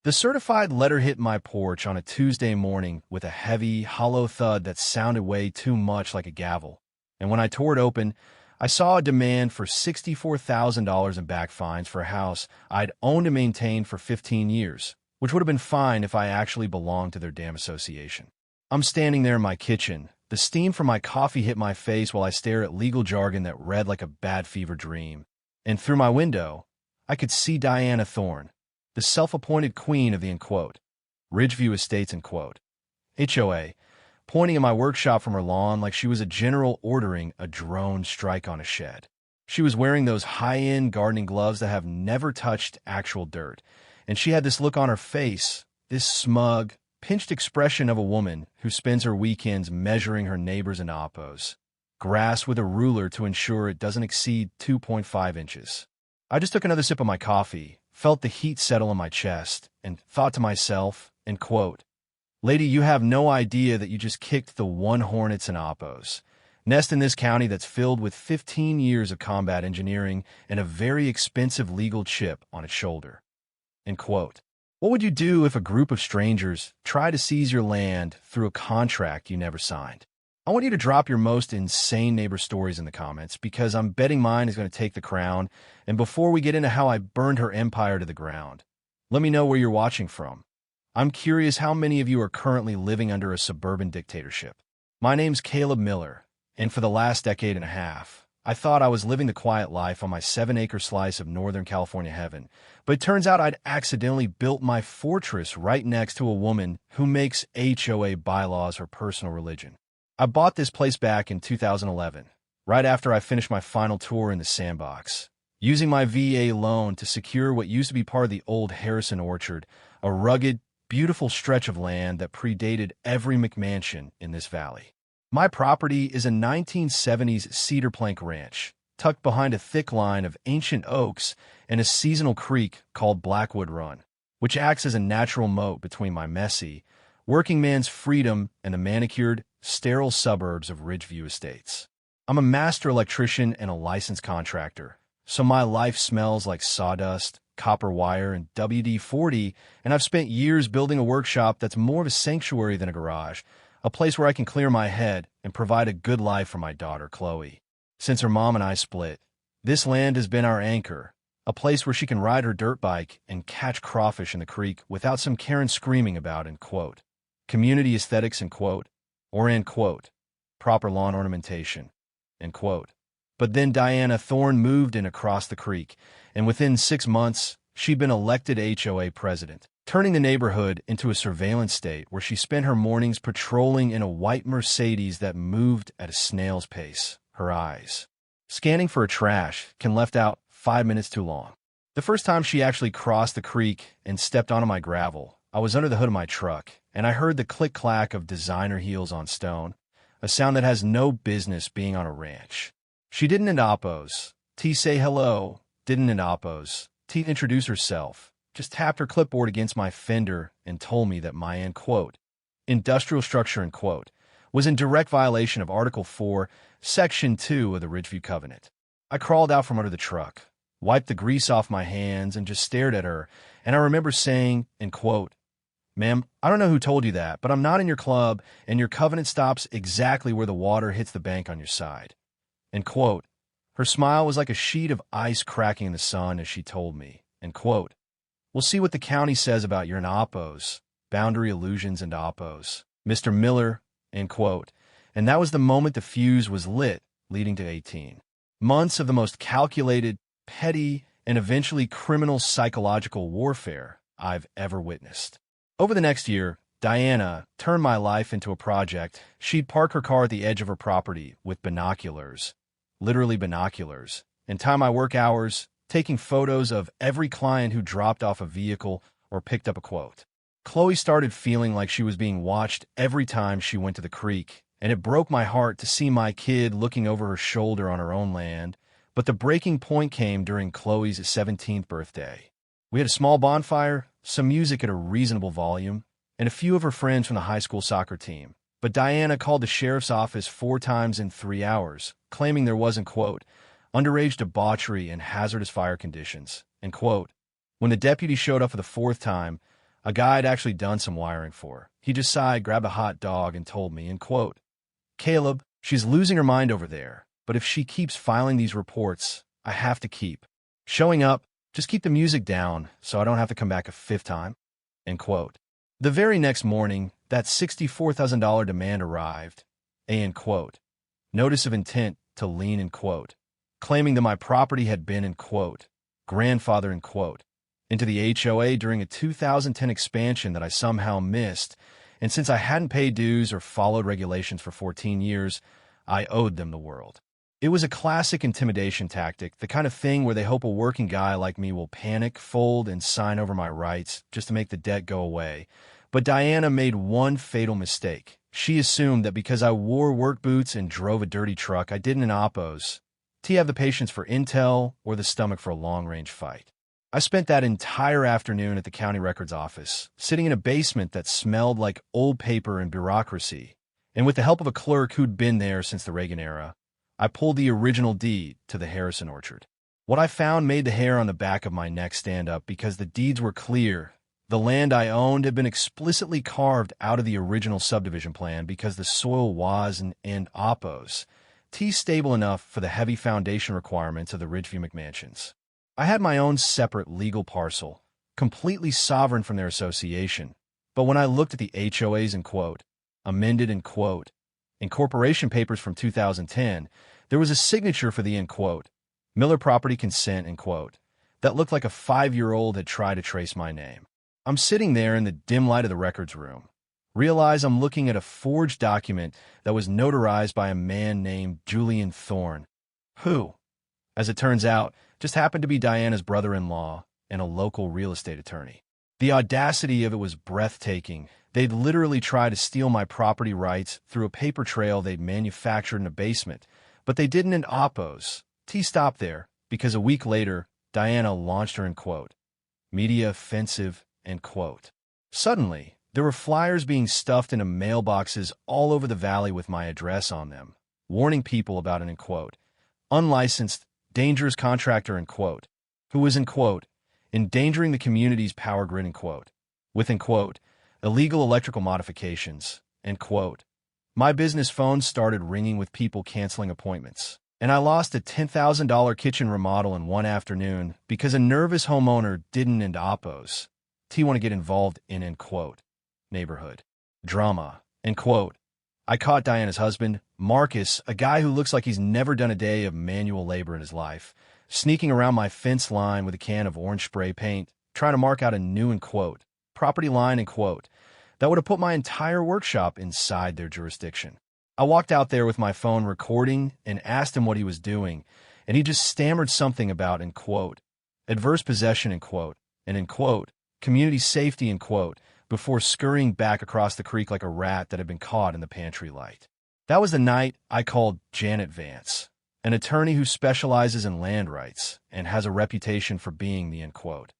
The certified letter hit my porch on a Tuesday morning with a heavy, hollow thud that sounded way too much like a gavel. And when I tore it open, I saw a demand for $64,000 in back fines for a house I'd owned and maintained for 15 years, which would have been fine if I actually belonged to their damn association. I'm standing there in my kitchen. The steam from my coffee hit my face while I stare at legal jargon that read like a bad fever dream. And through my window, I could see Diana Thorne, the self-appointed queen of the Ridgeview Estates HOA, pointing at my workshop from her lawn like she was a general ordering a drone strike on a shed. She was wearing those high-end gardening gloves that have never touched actual dirt, and she had this look on her face, this smug, pinched expression of a woman who spends her weekends measuring her neighbors and oppos, grass with a ruler to ensure it doesn't exceed 2.5 inches. I just took another sip of my coffee, felt the heat settle in my chest, and thought to myself, Lady, you have no idea that you just kicked the one hornets and oppos. Nest in this county that's filled with 15 years of combat engineering and a very expensive legal chip on its shoulder. What would you do if a group of strangers try to seize your land through a contract you never signed? I want you to drop your most insane neighbor stories in the comments because I'm betting mine is going to take the crown. And before we get into how I burned her empire to the ground, let me know where you're watching from. I'm curious how many of you are currently living under a suburban dictatorship. My name's Caleb Miller, and for the last decade and a half, I thought I was living the quiet life on my 7-acre slice of Northern California heaven, but it turns out I'd accidentally built my fortress right next to a woman who makes HOA bylaws her personal religion. I bought this place back in 2011, right after I finished my final tour in the sandbox, using my VA loan to secure what used to be part of the old Harrison Orchard, a rugged, beautiful stretch of land that predated every McMansion in this valley. My property is a 1970s cedar plank ranch, tucked behind a thick line of ancient oaks and a seasonal creek called Blackwood Run, which acts as a natural moat between my messy, working man's freedom and the manicured, sterile suburbs of Ridgeview Estates. I'm a master electrician and a licensed contractor, so my life smells like sawdust, copper wire, and WD-40, and I've spent years building a workshop that's more of a sanctuary than a garage, a place where I can clear my head and provide a good life for my daughter, Chloe. Since her mom and I split, this land has been our anchor, a place where she can ride her dirt bike and catch crawfish in the creek without some Karen screaming about, community aesthetics, proper lawn ornamentation, But then Diana Thorne moved in across the creek, and within 6 months, she'd been elected HOA president, turning the neighborhood into a surveillance state where she spent her mornings patrolling in a white Mercedes that moved at a snail's pace, her eyes scanning for a trash can left out 5 minutes too long. The first time she actually crossed the creek and stepped onto my gravel, I was under the hood of my truck, and I heard the click-clack of designer heels on stone, a sound that has no business being on a ranch. She didn't oppose. T say hello, didn't oppose. T introduce herself, just tapped her clipboard against my fender and told me that my industrial structure, was in direct violation of Article 4, Section 2 of the Ridgeview Covenant. I crawled out from under the truck, wiped the grease off my hands, and just stared at her, and I remember saying, Ma'am, I don't know who told you that, but I'm not in your club, and your covenant stops exactly where the water hits the bank on your side. Her smile was like a sheet of ice cracking in the sun as she told me, We'll see what the county says about your oppos, boundary illusions and oppos, Mr. Miller, And that was the moment the fuse was lit, leading to 18 months of the most calculated, petty, and eventually criminal psychological warfare I've ever witnessed. Over the next year, Diana turned my life into a project. She'd park her car at the edge of her property with binoculars, literally binoculars, and time my work hours taking photos of every client who dropped off a vehicle or picked up a quote. Chloe started feeling like she was being watched every time she went to the creek, and it broke my heart to see my kid looking over her shoulder on her own land. But the breaking point came during Chloe's 17th birthday. We had a small bonfire, some music at a reasonable volume, and a few of her friends from the high school soccer team. But Diana called the sheriff's office 4 times in 3 hours, claiming there wasn't, underage debauchery and hazardous fire conditions, When the deputy showed up for the 4th time, A guy I'd actually done some wiring for. He just sighed, grabbed a hot dog, and told me, end quote, "Caleb, she's losing her mind over there, but if she keeps filing these reports, I have to keep showing up. Just keep the music down so I don't have to come back a fifth time," end quote. The very next morning, that $64,000 demand arrived, end quote. Notice of intent to lien, end quote, claiming that my property had been, end quote, grandfather, end quote, into the HOA during a 2010 expansion that I somehow missed, and since I hadn't paid dues or followed regulations for 14 years, I owed them the world. It was a classic intimidation tactic, the kind of thing where they hope a working guy like me will panic, fold, and sign over my rights just to make the debt go away. But Diana made one fatal mistake. She assumed that because I wore work boots and drove a dirty truck, I didn't oppose. T have the patience for intel or the stomach for a long-range fight. I spent that entire afternoon at the county records office, sitting in a basement that smelled like old paper and bureaucracy. And with the help of a clerk who'd been there since the Reagan era, I pulled the original deed to the Harrison orchard. What I found made the hair on the back of my neck stand up because the deeds were clear. The land I owned had been explicitly carved out of the original subdivision plan because the soil was and oppose T stable enough for the heavy foundation requirements of the Ridgeview McMansions. I had my own separate legal parcel, completely sovereign from their association. But when I looked at the HOAs, end quote, amended, end quote, incorporation papers from 2010, there was a signature for the, end quote, Miller property consent, end quote, that looked like a 5-year-old had tried to trace my name. I'm sitting there in the dim light of the records room. Realize I'm looking at a forged document that was notarized by a man named Julian Thorne, who, as it turns out, just happened to be Diana's brother-in-law and a local real estate attorney. The audacity of it was breathtaking. They'd literally tried to steal my property rights through a paper trail they'd manufactured in a basement, but they didn't in oppose. T stopped there, because a week later, Diana launched her, end quote, media offensive, end quote. Suddenly, there were flyers being stuffed into mailboxes all over the valley with my address on them, warning people about an, end quote, unlicensed, dangerous contractor, end quote, who was, end quote, endangering the community's power grid, end quote, with, end quote, illegal electrical modifications, end quote. My business phone started ringing with people canceling appointments, and I lost a $10,000 kitchen remodel in one afternoon because a nervous homeowner didn't end oppose. T want to get involved in, end quote, neighborhood drama, end quote. I caught Diana's husband, Marcus, a guy who looks like he's never done a day of manual labor in his life, sneaking around my fence line with a can of orange spray paint, trying to mark out a new, end quote, property line, end quote, that would have put my entire workshop inside their jurisdiction. I walked out there with my phone recording and asked him what he was doing, and he just stammered something about, end quote, adverse possession, end quote, and, end quote, community safety, end quote, before scurrying back across the creek like a rat that had been caught in the pantry light. That was the night I called Janet Vance, an attorney who specializes in land rights and has a reputation for being the, end quote,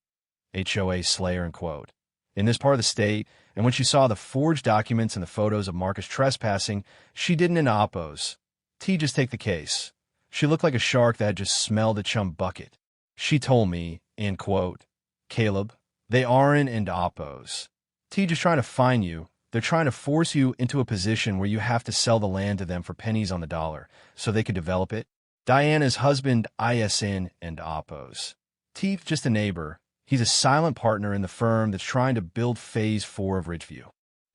HOA slayer, end quote, in this part of the state. And when she saw the forged documents and the photos of Marcus trespassing, she didn't in oppose. T just take the case. She looked like a shark that had just smelled a chum bucket. She told me, end quote, Caleb, they aren't in oppose. T just trying to fine you. They're trying to force you into a position where you have to sell the land to them for pennies on the dollar so they could develop it. Diana's husband ISN and oppose. T's just a neighbor. He's a silent partner in the firm that's trying to build Phase 4 of Ridgeview.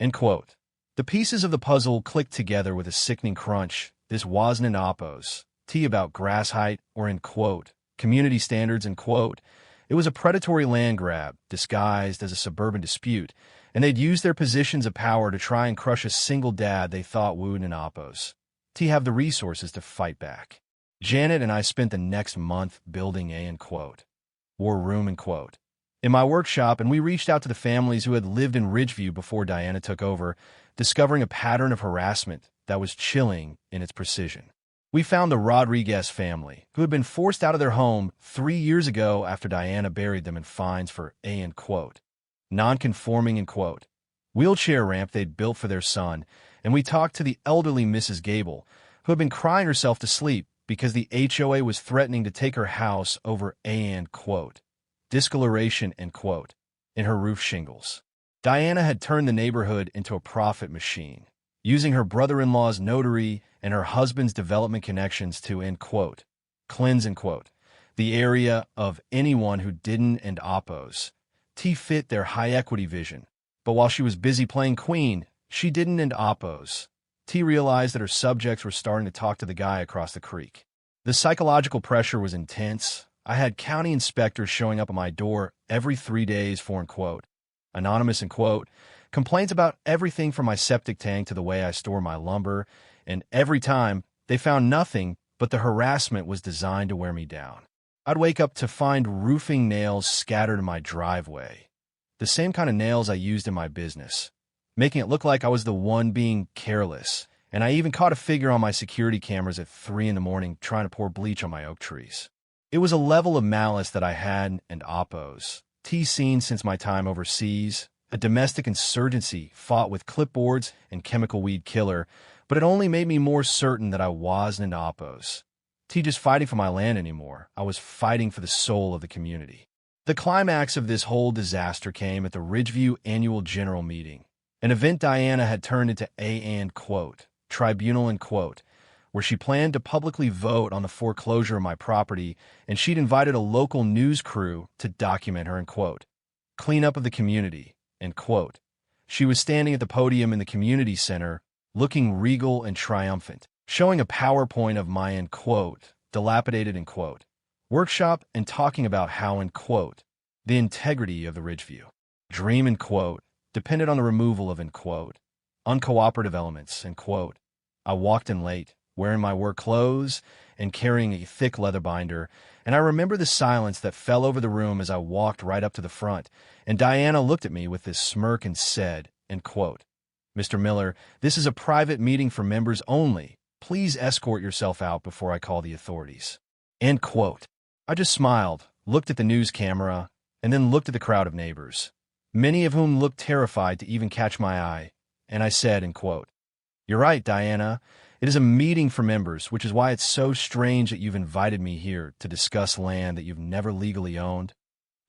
End quote. The pieces of the puzzle clicked together with a sickening crunch. This wasn't an oppose. T about grass height or, end quote, community standards, end quote. It was a predatory land grab disguised as a suburban dispute, and they'd used their positions of power to try and crush a single dad they thought wooed an oppose. T have the resources to fight back. Janet and I spent the next month building a, end quote, war room, end quote, in my workshop, and we reached out to the families who had lived in Ridgeview before Diana took over, discovering a pattern of harassment that was chilling in its precision. We found the Rodriguez family, who had been forced out of their home 3 years ago after Diana buried them in fines for a, end quote, non-conforming, end quote, wheelchair ramp they'd built for their son, and we talked to the elderly Mrs. Gable, who had been crying herself to sleep because the HOA was threatening to take her house over a, end quote, discoloration, end quote, in her roof shingles. Diana had turned the neighborhood into a profit machine, using her brother-in-law's notary and her husband's development connections to, end quote, cleanse, end quote, the area of anyone who didn't and oppose. T fit their high-equity vision, but while she was busy playing queen, she didn't and oppose. T realized that her subjects were starting to talk to the guy across the creek. The psychological pressure was intense. I had county inspectors showing up at my door every 3 days for, end quote, anonymous, end quote, complaints about everything from my septic tank to the way I store my lumber, and every time, they found nothing but the harassment was designed to wear me down. I'd wake up to find roofing nails scattered in my driveway, the same kind of nails I used in my business, making it look like I was the one being careless, and I even caught a figure on my security cameras at 3 in the morning trying to pour bleach on my oak trees. It was a level of malice that I had and oppose. T seen since my time overseas, a domestic insurgency fought with clipboards and chemical weed killer, but it only made me more certain that I wasn't an oppose. T just fighting for my land anymore. I was fighting for the soul of the community. The climax of this whole disaster came at the Ridgeview Annual General Meeting, an event Diana had turned into a, end quote, tribunal, end quote, where she planned to publicly vote on the foreclosure of my property, and she'd invited a local news crew to document her, end quote, cleanup of the community, end quote. She was standing at the podium in the community center, looking regal and triumphant, showing a PowerPoint of my, end quote, dilapidated, end quote, workshop and talking about how, end quote, the integrity of the Ridgeview dream, end quote, depended on the removal of, end quote, uncooperative elements, end quote. I walked in late, wearing my work clothes and carrying a thick leather binder, and I remember the silence that fell over the room as I walked right up to the front, and Diana looked at me with this smirk and said, end quote, Mr. Miller, this is a private meeting for members only. Please escort yourself out before I call the authorities. End quote. I just smiled, looked at the news camera, and then looked at the crowd of neighbors, many of whom looked terrified to even catch my eye, and I said, end quote, you're right, Diana. It is a meeting for members, which is why it's so strange that you've invited me here to discuss land that you've never legally owned,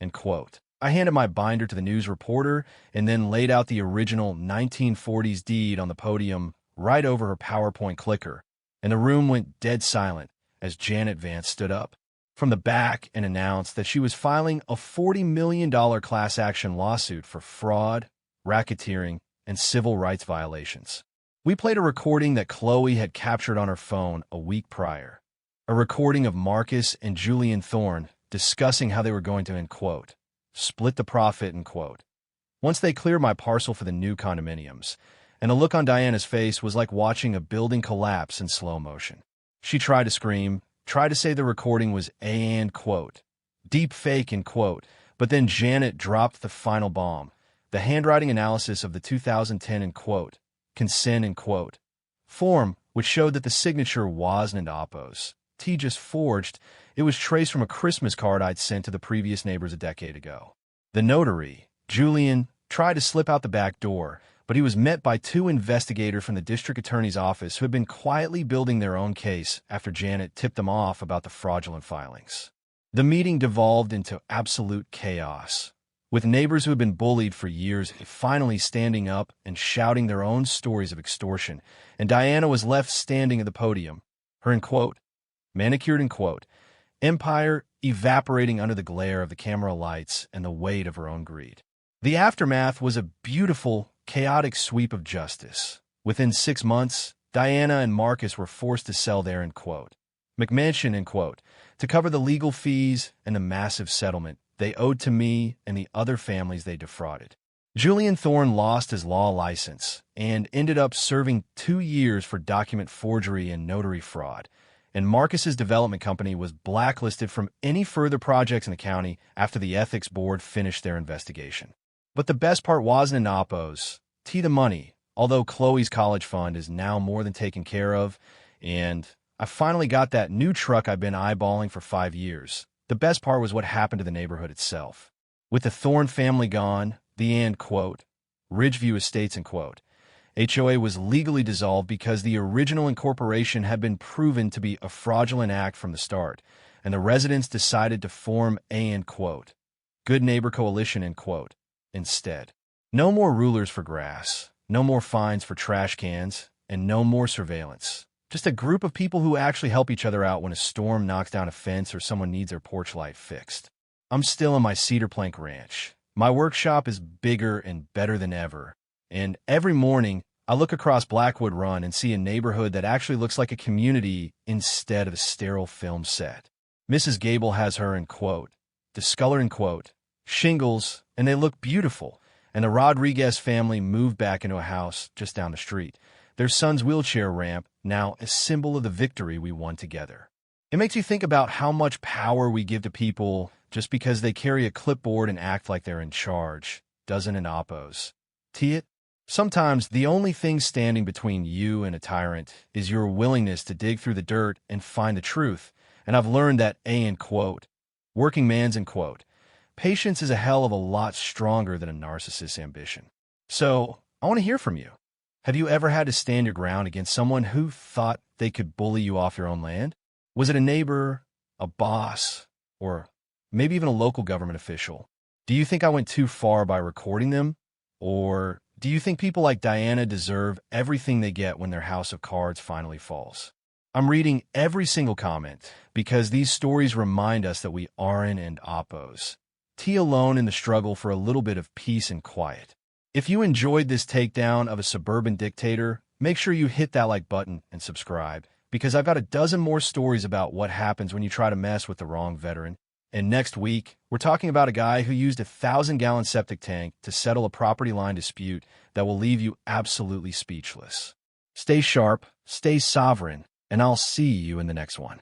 end quote. I handed my binder to the news reporter and then laid out the original 1940s deed on the podium right over her PowerPoint clicker, and the room went dead silent as Janet Vance stood up from the back and announced that she was filing a $40 million class action lawsuit for fraud, racketeering, and civil rights violations. We played a recording that Chloe had captured on her phone a week prior, a recording of Marcus and Julian Thorne discussing how they were going to, end quote, split the profit, end quote, once they cleared my parcel for the new condominiums, and the look on Diana's face was like watching a building collapse in slow motion. She tried to scream, tried to say the recording was a, end quote, deep fake, end quote, but then Janet dropped the final bomb, the handwriting analysis of the 2010, end quote, consent, end quote, form, which showed that the signature wasn't an oppose. T just forged. It was traced from a Christmas card I'd sent to the previous neighbors a decade ago. The notary, Julian, tried to slip out the back door, but he was met by 2 investigators from the district attorney's office who had been quietly building their own case after Janet tipped them off about the fraudulent filings. The meeting devolved into absolute chaos, with neighbors who had been bullied for years finally standing up and shouting their own stories of extortion, and Diana was left standing at the podium, her, end quote, manicured, end quote, empire evaporating under the glare of the camera lights and the weight of her own greed. The aftermath was a beautiful, chaotic sweep of justice. Within 6 months, Diana and Marcus were forced to sell their, end quote, McMansion, end quote, to cover the legal fees and the massive settlement they owed to me and the other families they defrauded. Julian Thorne lost his law license and ended up serving 2 years for document forgery and notary fraud, and Marcus's development company was blacklisted from any further projects in the county after the ethics board finished their investigation. But the best part wasn't an oppose. T the money, although Chloe's college fund is now more than taken care of, and I finally got that new truck I've been eyeballing for 5 years. The best part was what happened to the neighborhood itself. With the Thorne family gone, the, end quote, Ridgeview Estates, end quote, HOA was legally dissolved because the original incorporation had been proven to be a fraudulent act from the start, and the residents decided to form a, end quote, Good Neighbor Coalition, end quote, instead. No more rulers for grass, no more fines for trash cans, and no more surveillance. Just a group of people who actually help each other out when a storm knocks down a fence or someone needs their porch light fixed. I'm still in my cedar plank ranch. My workshop is bigger and better than ever. And every morning, I look across Blackwood Run and see a neighborhood that actually looks like a community instead of a sterile film set. Mrs. Gable has her in quote, discolored quote, shingles, and they look beautiful. And the Rodriguez family moved back into a house just down the street. Their son's wheelchair ramp, now a symbol of the victory we won together. It makes you think about how much power we give to people just because they carry a clipboard and act like they're in charge, doesn't it, Oppos? T it? Sometimes the only thing standing between you and a tyrant is your willingness to dig through the dirt and find the truth. And I've learned that in quote, working man's in quote, patience is a hell of a lot stronger than a narcissist's ambition. So, I want to hear from you. Have you ever had to stand your ground against someone who thought they could bully you off your own land? Was it a neighbor, a boss, or maybe even a local government official? Do you think I went too far by recording them? Or do you think people like Diana deserve everything they get when their house of cards finally falls? I'm reading every single comment because these stories remind us that we aren't and Oppos. T alone in the struggle for a little bit of peace and quiet. If you enjoyed this takedown of a suburban dictator, make sure you hit that like button and subscribe, because I've got a dozen more stories about what happens when you try to mess with the wrong veteran. And next week, we're talking about a guy who used a 1,000-gallon septic tank to settle a property line dispute that will leave you absolutely speechless. Stay sharp, stay sovereign, and I'll see you in the next one.